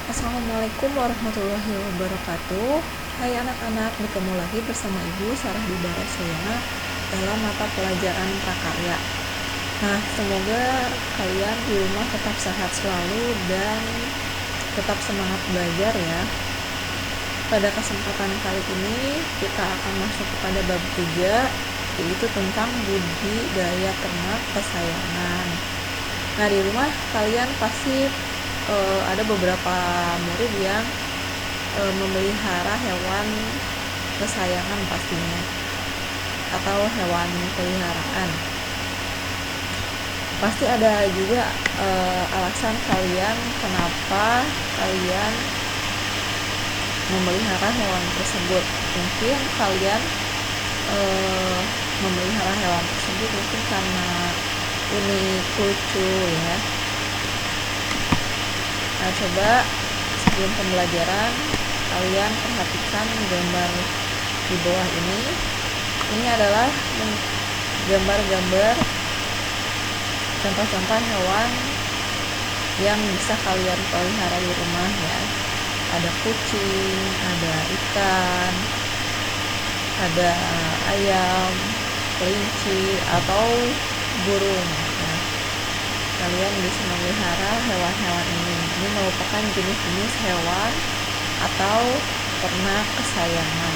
Assalamualaikum warahmatullahi wabarakatuh. Hai anak-anak, bertemu lagi bersama Ibu Sarah Dibarasena dalam mata pelajaran prakarya. Nah, semoga kalian di rumah tetap sehat selalu dan tetap semangat belajar ya. Pada kesempatan kali ini kita akan masuk kepada bab 3, yaitu tentang budidaya ternak kesayangan. Nah, di rumah kalian pasti ada beberapa murid yang memelihara hewan kesayangan pastinya, atau hewan peliharaan. Pasti ada juga alasan kalian kenapa kalian memelihara hewan tersebut. Mungkin kalian memelihara hewan tersebut mungkin karena unik, lucu ya. Nah, coba sebelum pembelajaran kalian perhatikan gambar di bawah ini. Ini adalah gambar-gambar contoh-contoh hewan yang bisa kalian pelihara di rumah ya. Ada kucing, ada ikan, ada ayam, kelinci, atau burung. Nah, kalian bisa memelihara hewan-hewan ini. Ini merupakan jenis-jenis hewan atau ternak kesayangan.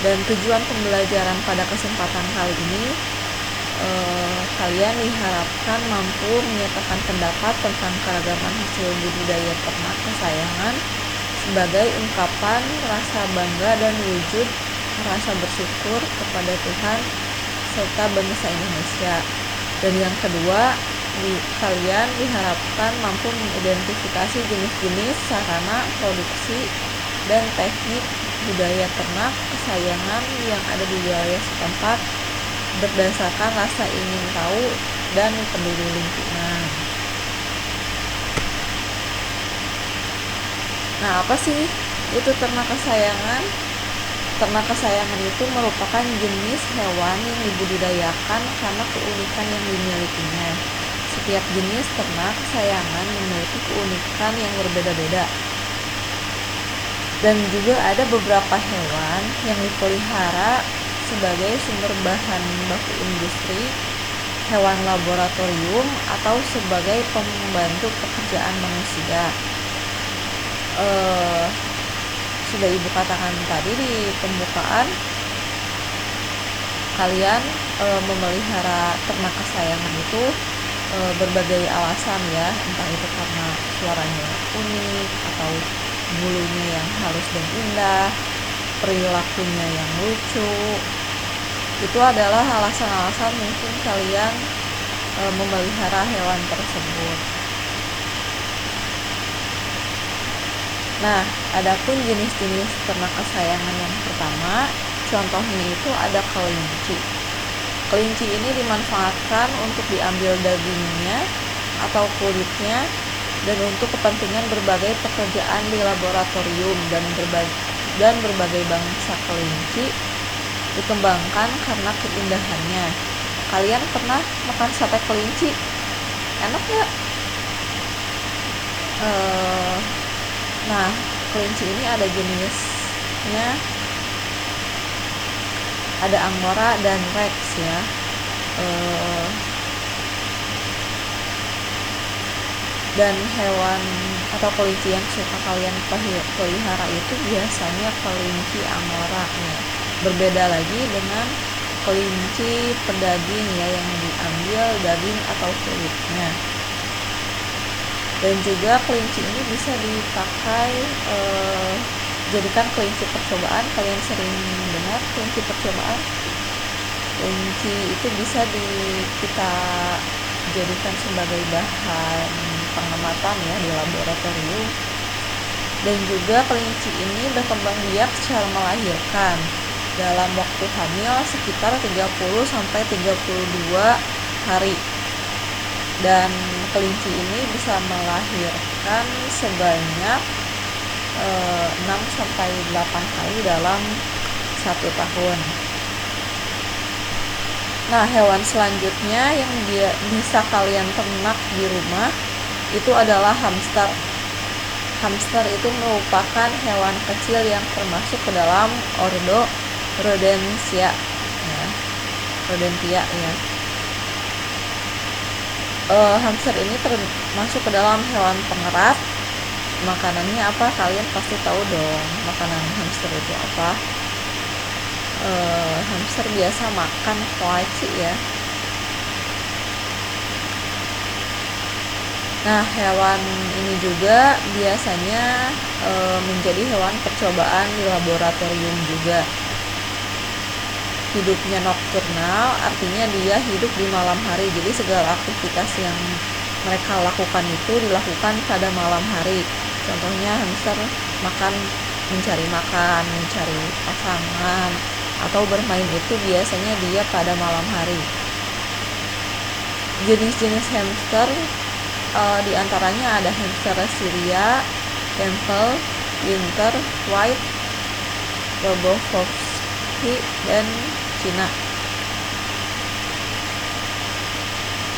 Dan tujuan pembelajaran pada kesempatan kali ini, kalian diharapkan mampu menyatakan pendapat tentang keragaman hasil budidaya ternak kesayangan sebagai ungkapan rasa bangga dan wujud rasa bersyukur kepada Tuhan serta bangsa Indonesia. Dan yang kedua, kalian diharapkan mampu mengidentifikasi jenis-jenis sarana produksi dan teknik budaya ternak kesayangan yang ada di wilayah setempat berdasarkan rasa ingin tahu dan peduli lingkungan. Nah, apa sih itu ternak kesayangan? Ternak kesayangan itu merupakan jenis hewan yang dibudidayakan karena keunikan yang dimilikinya. Setiap jenis ternak kesayangan memiliki keunikan yang berbeda-beda. Dan juga ada beberapa hewan yang dipelihara sebagai sumber bahan baku industri, hewan laboratorium, atau sebagai pembantu pekerjaan manusia. Sudah Ibu katakan tadi di pembukaan, kalian memelihara ternak kesayangan itu berbagai alasan ya, entah itu karena suaranya unik atau bulunya yang halus dan indah, perilakunya yang lucu. Itu adalah alasan-alasan mungkin kalian memelihara hewan tersebut. Nah, adapun jenis-jenis ternak kesayangan yang pertama, contohnya itu ada kelinci. Kelinci ini dimanfaatkan untuk diambil dagingnya atau kulitnya dan untuk kepentingan berbagai pekerjaan di laboratorium, dan berbagai bangsa kelinci dikembangkan karena keindahannya. Kalian pernah makan sate kelinci? Enak nggak? Nah, kelinci ini ada jenisnya, ada Angora dan Rex ya. Dan hewan atau kelinci yang suka kalian pelihara itu biasanya kelinci Angora ya. Berbeda lagi dengan kelinci pedaging ya, yang diambil daging atau kulitnya. Dan juga kelinci ini bisa dipakai jadikan kelinci percobaan. Kalian sering dengar kelinci percobaan? Kelinci itu bisa kita jadikan sebagai bahan pengamatan ya di laboratorium. Dan juga kelinci ini berkembang biak secara melahirkan dalam waktu hamil sekitar 30-32 hari. Dan kelinci ini bisa melahirkan sebanyak 6-8 kali dalam 1 tahun. Nah, hewan selanjutnya yang bisa kalian ternak di rumah itu adalah hamster. Hamster itu merupakan hewan kecil yang termasuk ke dalam ordo Rodentia ya. Rodentia ya. Hamster ini termasuk ke dalam hewan pengerat. Makanannya apa? Kalian pasti tahu dong makanan hamster itu apa. Hamster biasa makan kuaci ya. Nah, hewan ini juga biasanya menjadi hewan percobaan di laboratorium juga. Hidupnya nokturnal, artinya dia hidup di malam hari. Jadi segala aktivitas yang mereka lakukan itu dilakukan pada malam hari. Contohnya hamster mencari makan, mencari pasangan, atau bermain itu biasanya dia pada malam hari. Jenis-jenis hamster diantaranya ada hamster Syria, Campbell, Winter, White, Rogovski, dan Cina.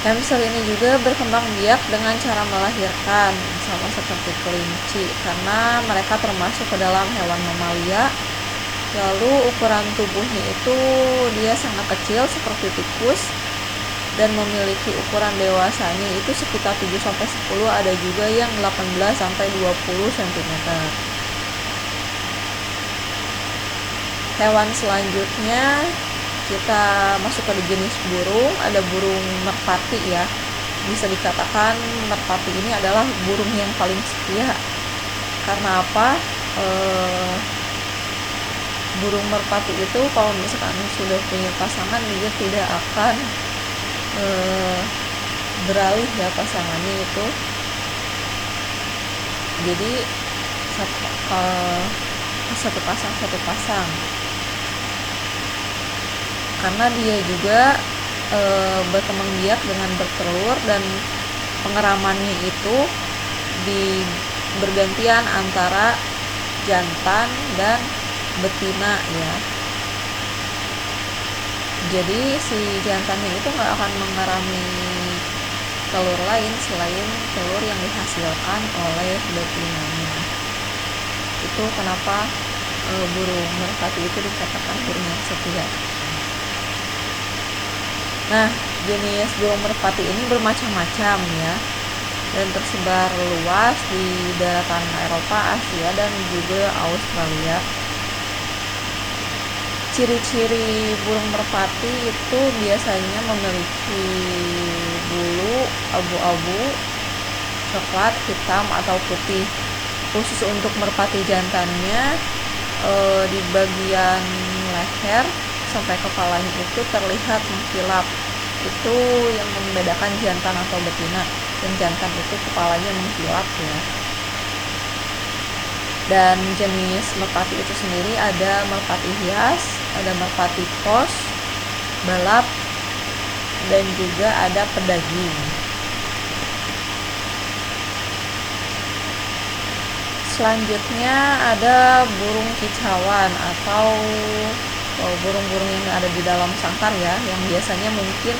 Hamster ini juga berkembang biak dengan cara melahirkan, sama seperti kelinci, karena mereka termasuk ke dalam hewan mamalia. Lalu ukuran tubuhnya itu dia sangat kecil seperti tikus, dan memiliki ukuran dewasanya itu sekitar 7-10, ada juga yang 18-20 cm. Hewan selanjutnya kita masuk ke jenis burung. Ada burung merpati ya. Bisa dikatakan merpati ini adalah burung yang paling setia. Karena apa? Burung merpati itu kalau misalkan sudah punya pasangan, dia tidak akan beralih ya pasangannya itu. Jadi satu pasang, karena dia juga berkembang biak dengan bertelur, dan pengeramannya itu bergantian antara jantan dan betina ya. Jadi si jantannya itu nggak akan mengerami telur lain selain telur yang dihasilkan oleh betinanya. Itu kenapa burung merpati itu dikatakan burung yang setia. Nah, jenis burung merpati ini bermacam-macam ya, dan tersebar luas di daratan Eropa, Asia, dan juga Australia. Ciri-ciri burung merpati itu biasanya memiliki bulu abu-abu, coklat, hitam, atau putih. Khusus untuk merpati jantannya, di bagian leher sampai kepalanya itu terlihat mengkilap. Itu yang membedakan jantan atau betina. Dan jantan itu kepalanya mengkilap ya. Dan jenis merpati itu sendiri ada merpati hias, ada merpati pos, balap, dan juga ada pedaging. Selanjutnya ada burung kicauan atau burung-burung yang ada di dalam sangkar ya, yang biasanya mungkin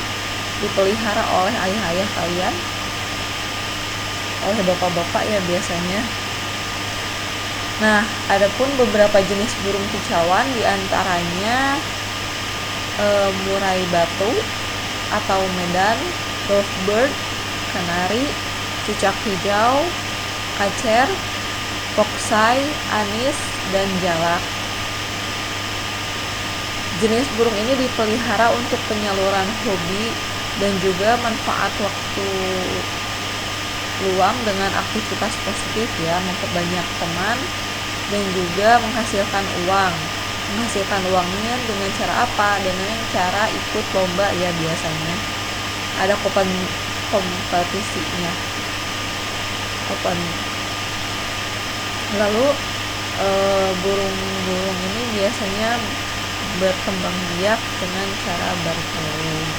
dipelihara oleh ayah-ayah kalian, oleh bapak-bapak ya biasanya. Nah, adapun beberapa jenis burung kicauan, diantaranya murai batu atau medan, lovebird, kanari, cucak hijau, kacer, foksai, anis, dan jalak. Jenis burung ini dipelihara untuk penyaluran hobi dan juga manfaat waktu luang dengan aktivitas positif ya, memperbanyak teman dan juga menghasilkan uang. Menghasilkan uangnya dengan cara apa? Dengan cara ikut lomba ya biasanya. Ada kompetisinya. Lalu burung-burung ini biasanya berkembang biak dengan cara bertelur.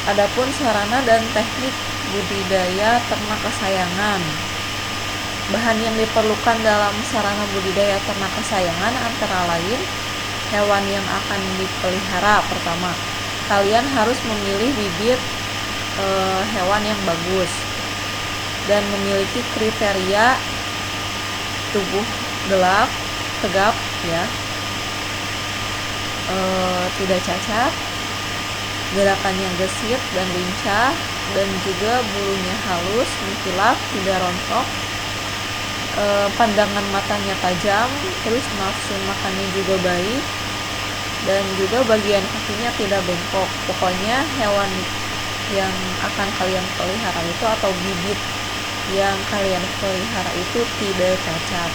Adapun sarana dan teknik budidaya ternak kesayangan. Bahan yang diperlukan dalam sarana budidaya ternak kesayangan antara lain hewan yang akan dipelihara. Pertama, kalian harus memilih bibit hewan yang bagus dan memiliki kriteria tubuh tegap ya, tidak cacat, gerakannya gesit dan lincah, dan juga bulunya halus, mengkilap, tidak rontok, pandangan matanya tajam, terus nafsu makannya juga baik, dan juga bagian kakinya tidak bengkok. Pokoknya hewan yang akan kalian pelihara itu atau bibit yang kalian pelihara itu tidak cacat.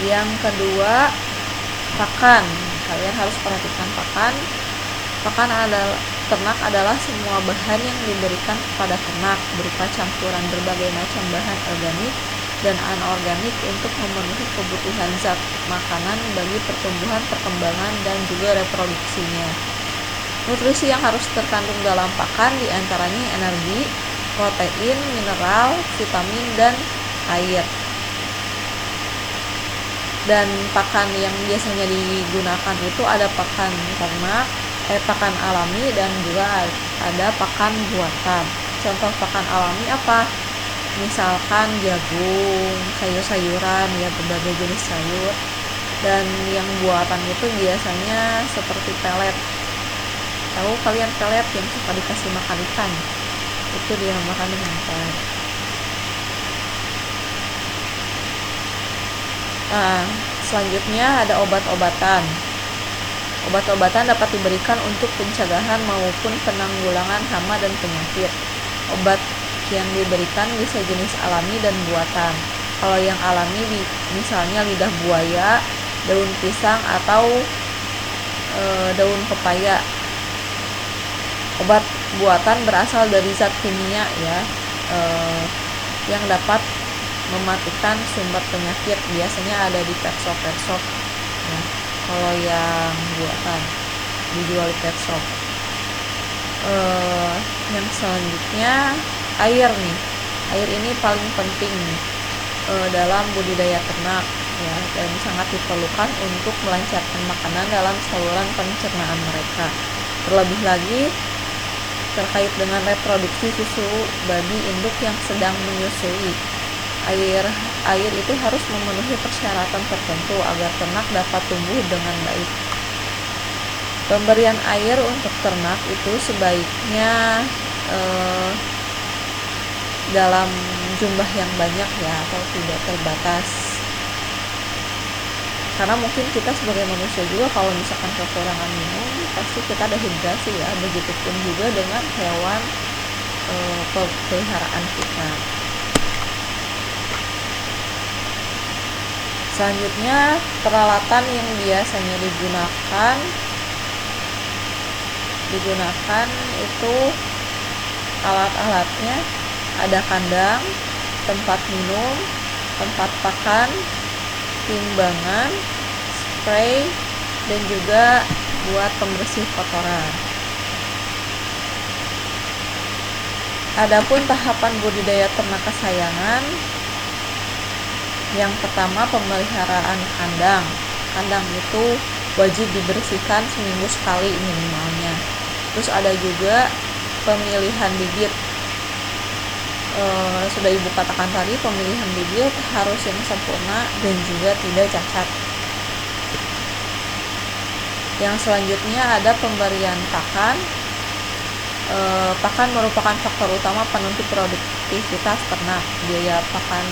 Yang kedua, pakan. Kalian harus perhatikan pakan. Pakan ternak adalah semua bahan yang diberikan kepada ternak berupa campuran berbagai macam bahan organik dan anorganik untuk memenuhi kebutuhan zat makanan bagi pertumbuhan, perkembangan, dan juga reproduksinya. Nutrisi yang harus terkandung dalam pakan diantaranya energi, protein, mineral, vitamin, dan air. Dan pakan yang biasanya digunakan itu ada pakan ternak, pakan alami, dan juga ada pakan buatan. Contoh pakan alami apa? Misalkan jagung, sayur-sayuran, ya berbagai jenis sayur. Dan yang buatan itu biasanya seperti pelet. Tahu kalian pelet yang suka dikasih makan ikan? Itu dinamakan dengan pelet. Nah, selanjutnya ada obat-obatan. Obat-obatan dapat diberikan untuk pencegahan maupun penanggulangan hama dan penyakit. Obat yang diberikan bisa jenis alami dan buatan. Kalau yang alami misalnya lidah buaya, daun pisang, atau daun pepaya. Obat buatan berasal dari zat kimia ya, yang dapat mematikan sumber penyakit, biasanya ada di pet shop ya. Kalau yang buatan dijual di pet shop. Yang selanjutnya air nih. Air ini paling penting dalam budidaya ternak ya, dan sangat diperlukan untuk melancarkan makanan dalam saluran pencernaan mereka. Terlebih lagi terkait dengan reproduksi susu babi induk yang sedang menyusui. Air itu harus memenuhi persyaratan tertentu agar ternak dapat tumbuh dengan baik. Pemberian air untuk ternak itu sebaiknya dalam jumlah yang banyak ya, atau tidak terbatas. Karena mungkin kita sebagai manusia juga kalau misalkan kekurangan minum pasti kita dehidrasi ya, begitupun juga dengan hewan peliharaan kita. Selanjutnya, peralatan yang biasanya digunakan itu alat-alatnya ada kandang, tempat minum, tempat pakan, timbangan, spray, dan juga buat pembersih kotoran. Adapun tahapan budidaya ternak kesayangan, yang pertama pemeliharaan kandang. Kandang itu wajib dibersihkan seminggu sekali minimalnya. Terus ada juga pemilihan bibit. Sudah ibu katakan tadi, pemilihan bibit harus yang sempurna dan juga tidak cacat. Yang selanjutnya ada pemberian pakan. Pakan merupakan faktor utama penentu produktivitas ternak. Biaya pakan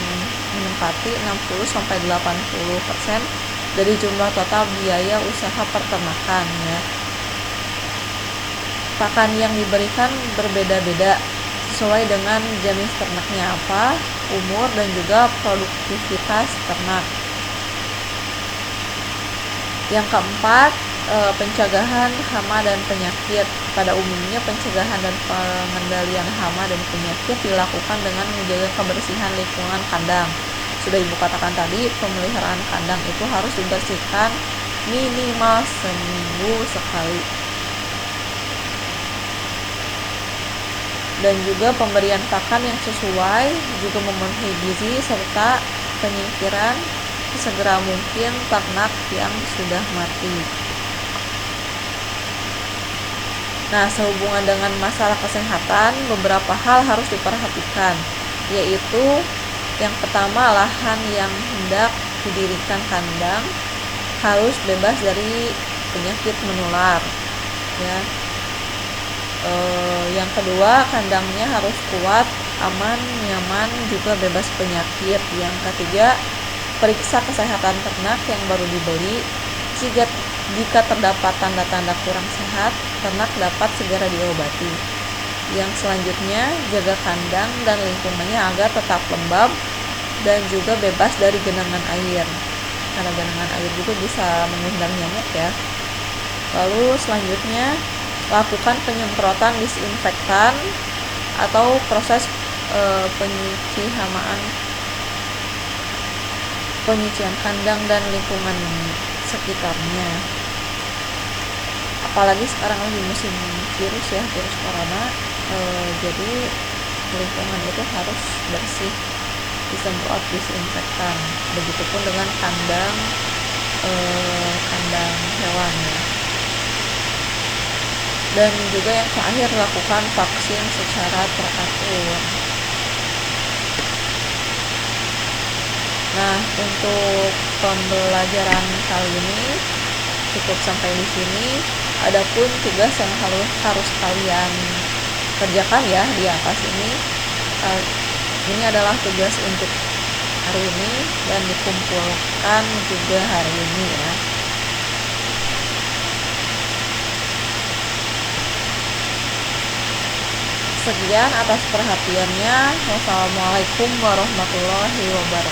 menempati 60-80% dari jumlah total biaya usaha peternakan ya. Pakan yang diberikan berbeda-beda sesuai dengan jenis ternaknya apa, umur, dan juga produktivitas ternak. Yang keempat, pencegahan hama dan penyakit. Pada umumnya pencegahan dan pengendalian hama dan penyakit dilakukan dengan menjaga kebersihan lingkungan kandang. Sudah ibu katakan tadi, pemeliharaan kandang itu harus dibersihkan minimal seminggu sekali. Dan juga pemberian pakan yang sesuai, juga memenuhi gizi, serta penyingkiran segera mungkin ternak yang sudah mati. Nah, sehubungan dengan masalah kesehatan, beberapa hal harus diperhatikan, yaitu yang pertama, lahan yang hendak didirikan kandang harus bebas dari penyakit menular, ya. Yang kedua, kandangnya harus kuat, aman, nyaman, juga bebas penyakit. Yang ketiga, periksa kesehatan ternak yang baru dibeli. Jika terdapat tanda-tanda kurang sehat, ternak dapat segera diobati. Yang selanjutnya, jaga kandang dan lingkungannya agar tetap lembab dan juga bebas dari genangan air, karena genangan air juga bisa mengundang nyamuk ya. Lalu selanjutnya, lakukan penyemprotan disinfektan atau proses penyucian kandang dan lingkungan sekitarnya. Apalagi sekarang lagi musim virus corona, jadi lingkungan itu harus bersih, disemprot disinfektan. Begitupun dengan kandang hewan ya. Dan juga yang terakhir, lakukan vaksin secara teratur. Nah, untuk pembelajaran kali ini cukup sampai di sini. Adapun tugas yang harus kalian kerjakan ya di atas ini, ini adalah tugas untuk hari ini dan dikumpulkan juga hari ini ya. Sekian atas perhatiannya. Wassalamualaikum warahmatullahi wabarakatuh.